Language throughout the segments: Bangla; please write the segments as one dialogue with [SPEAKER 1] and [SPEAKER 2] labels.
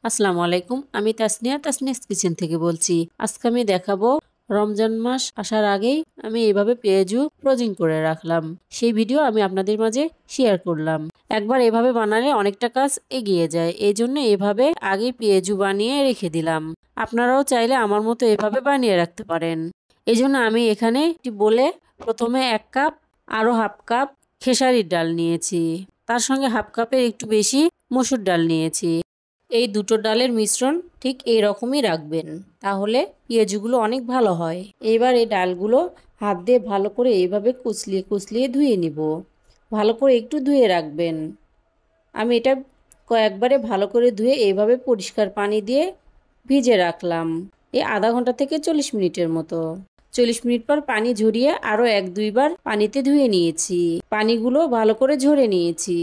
[SPEAKER 1] আসসালামু আলাইকুম। আমি তাসনিয়াস কিচেন থেকে বলছি। আজকে আমি দেখাবো রমজান মাস আসার আগেই আমি এভাবে পেঁয়াজু ফ্রোজিং করে রাখলাম। সেই ভিডিও আমি আপনাদের মাঝে শেয়ার করলাম। একবার এভাবে বানালে অনেকটা কাজ এগিয়ে যায়। এই জন্য এভাবে আগেই পেঁয়াজু বানিয়ে রেখে দিলাম। আপনারাও চাইলে আমার মতো এভাবে বানিয়ে রাখতে পারেন। এই জন্য আমি এখানে একটি বলে প্রথমে 1 কাপ আরও হাফ কাপ খেসারির ডাল নিয়েছি। তার সঙ্গে হাফ কাপের একটু বেশি মসুর ডাল নিয়েছি। এই দুটো ডালের মিশ্রণ ঠিক এই রকমই রাখবেন, তাহলে পেঁয়াজগুলো অনেক ভালো হয়। এবার এই ডালগুলো হাত দিয়ে ভালো করে এইভাবে কুচলিয়ে কুচলিয়ে ধুয়ে নিব। ভালো করে একটু ধুয়ে রাখবেন। আমি এটা কয়েকবারে ভালো করে ধুয়ে এইভাবে পরিষ্কার পানি দিয়ে ভিজে রাখলাম এই আধা ঘন্টা থেকে 40 মিনিটের মতো। 40 মিনিট পর পানি ঝরিয়ে আরও 1-2 বার পানিতে ধুয়ে নিয়েছি। পানিগুলো ভালো করে ঝরে নিয়েছি।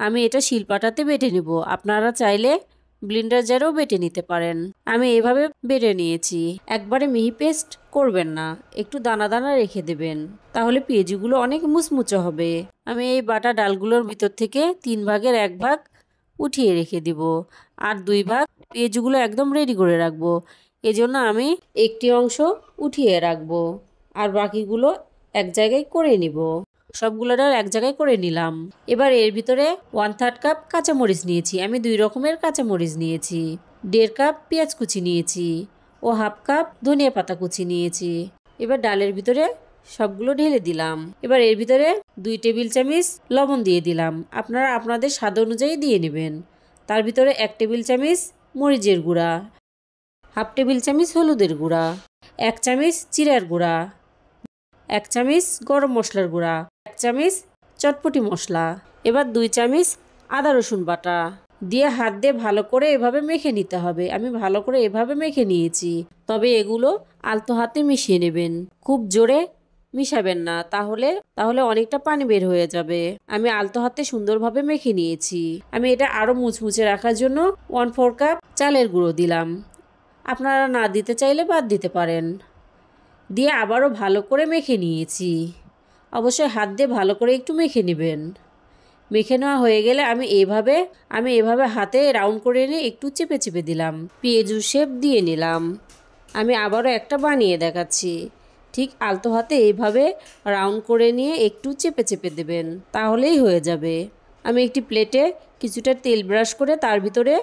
[SPEAKER 1] আমি এটা শিলপাটাতে বেটে নেব। আপনারা চাইলে ব্লেন্ডার জারেও বেটে নিতে পারেন। আমি এভাবে বেটে নিয়েছি। একবারে মিহি পেস্ট করবেন না, একটু দানা দানা রেখে দেবেন, তাহলে পেঁয়াজগুলো অনেক মুচমুচে হবে। আমি এই বাটা ডালগুলোর ভিতর থেকে 3 ভাগের 1 ভাগ উঠিয়ে রেখে দিব, আর 2 ভাগ পেঁয়াজগুলো একদম রেডি করে রাখবো। এজন্য আমি একটি অংশ উঠিয়ে রাখবো, আর বাকিগুলো এক জায়গায় করে নিব। সবগুলো ডাল এক জায়গায় করে নিলাম। এবার এর ভিতরে 1/3 কাপ কাঁচামরিচ নিয়েছি। আমি 2 রকমের কাঁচামরিচ নিয়েছি। 1.5 কাপ পেঁয়াজ কুচি নিয়েছি ও হাফ কাপ ধনিয়া পাতা কুচি নিয়েছি। এবার ডালের ভিতরে সবগুলো ঢেলে দিলাম। এবার এর ভিতরে 2 টেবিল চামচ লবণ দিয়ে দিলাম। আপনারা আপনাদের স্বাদ অনুযায়ী দিয়ে নেবেন। তার ভিতরে 1 টেবিল চামচ মরিচের গুঁড়া, হাফ টেবিল চামচ হলুদের গুঁড়া, 1 চামচ জিরার গুঁড়া, 1 চামচ গরম মশলার গুঁড়া, 1 চামচ চটপটি মশলা। এবার 2 চামচ আদা রসুন বাটা দিয়ে হাত দিয়ে ভালো করে এভাবে মেখে নিতে হবে। আমি ভালো করে এভাবে মেখে নিয়েছি। তবে এগুলো আলতো হাতে মিশিয়ে নেবেন, খুব জোরে মিশাবেন না, তাহলে অনেকটা পানি বের হয়ে যাবে। আমি আলতো হাতে সুন্দরভাবে মেখে নিয়েছি। আমি এটা আরও মুচমুচে রাখার জন্য 1/4 কাপ চালের গুঁড়ো দিলাম। আপনারা না দিতে চাইলে বাদ দিতে পারেন। দিয়ে আবারও ভালো করে মেখে নিয়েছি। অবশ্যই হাত দিয়ে ভালো করে একটু মেখে নেবেন। মেখে নেওয়া হয়ে গেলে আমি এভাবে হাতে রাউন্ড করে নিয়ে একটু চেপে চেপে দিলাম, পেঁয়াজু শেপ দিয়ে নিলাম। আমি আবারও একটা বানিয়ে দেখাচ্ছি। ঠিক আলতো হাতে এইভাবে রাউন্ড করে নিয়ে একটু চেপে চেপে দেবেন, তাহলেই হয়ে যাবে। আমি একটি প্লেটে কিছুটা তেল ব্রাশ করে তার ভিতরে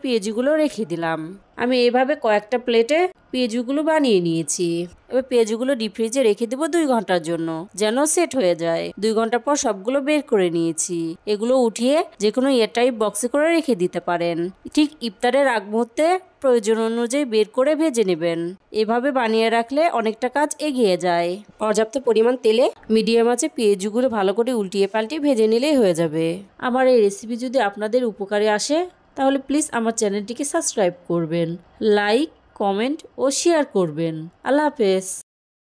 [SPEAKER 1] পেঁয়াজুগুলো রেখে দিলাম। আমি এভাবে কয়েকটা প্লেটে পেঁয়াজুগুলো বানিয়ে নিয়েছি। এবার পেঁয়াজুগুলো ডিপ ফ্রিজে রেখে দেবো 2 ঘন্টার জন্য, যেন সেট হয়ে যায়। 2 ঘন্টা পর সবগুলো বের করে নিয়েছি। এগুলো উঠিয়ে যে কোনো এয়ারটাইট বক্সে করে রেখে দিতে পারেন। ঠিক ইফতারের আগ মুহূর্তে প্রয়োজন অনুযায়ী বের করে ভেজে নেবেন। এভাবে বানিয়ে রাখলে অনেকটা কাজ এগিয়ে যায়। পর্যাপ্ত পরিমাণ তেলে মিডিয়াম আঁচে পেঁয়াজুগুলো ভালো করে উল্টিয়ে পাল্টিয়ে ভেজে নিলেই হয়ে যাবে। আমার এই রেসিপি যদি আপনাদের উপকারে আসে, তাহলে প্লিজ আমার চ্যানেলটিকে সাবস্ক্রাইব করবেন, লাইক, কমেন্ট ও শেয়ার করবেন। আল্লাহ হাফেজ।